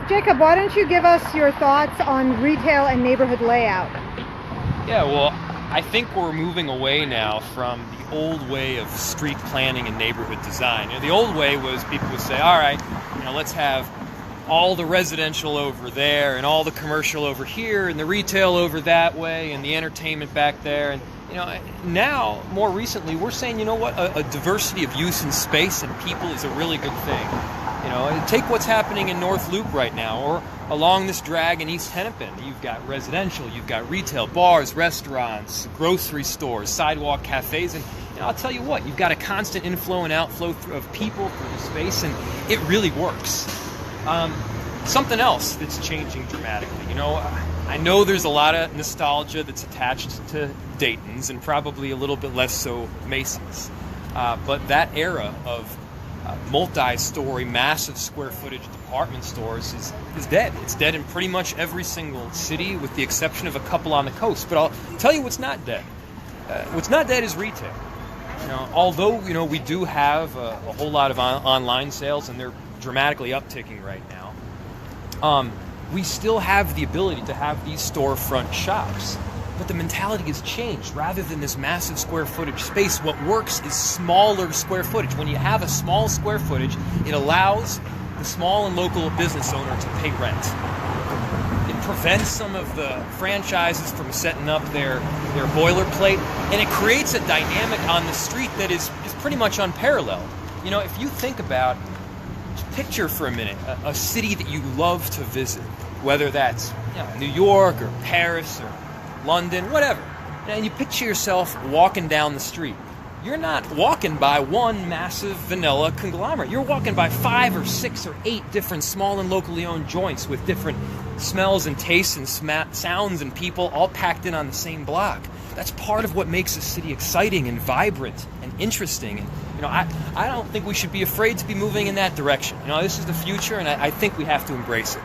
Jacob, why don't you give us your thoughts on retail and neighborhood layout? Yeah, well, I think we're moving away now from the old way of street planning and neighborhood design. The old way was people would say, all right, let's have all the residential over there and all the commercial over here and the retail over that way and the entertainment back there. And now, more recently, we're saying, a diversity of use and space and people is a really good thing. Take what's happening in North Loop right now, or along this drag in East Hennepin. You've got residential, you've got retail, bars, restaurants, grocery stores, sidewalk cafes, and I'll tell you what, you've got a constant inflow and outflow of people through the space, and it really works. Something else that's changing dramatically, I know there's a lot of nostalgia that's attached to Dayton's and probably a little bit less so Macy's, but that era of multi-story, massive square footage department stores is dead. It's dead in pretty much every single city with the exception of a couple on the coast. But I'll tell you what's not dead. What's not dead is retail. Although we do have a whole lot of online sales and they're dramatically upticking right now, we still have the ability to have these storefront shops. But the mentality has changed. Rather than this massive square footage space, what works is smaller square footage. When you have a small square footage, it allows the small and local business owner to pay rent. It prevents some of the franchises from setting up their boilerplate, and it creates a dynamic on the street that is pretty much unparalleled. If you think about, picture for a minute, a city that you love to visit, whether that's New York or Paris or London, whatever. And you picture yourself walking down the street. You're not walking by one massive vanilla conglomerate. You're walking by 5 or 6 or 8 different small and locally owned joints with different smells and tastes and sounds and people all packed in on the same block. That's part of what makes a city exciting and vibrant and interesting. And I don't think we should be afraid to be moving in that direction. This is the future, and I think we have to embrace it.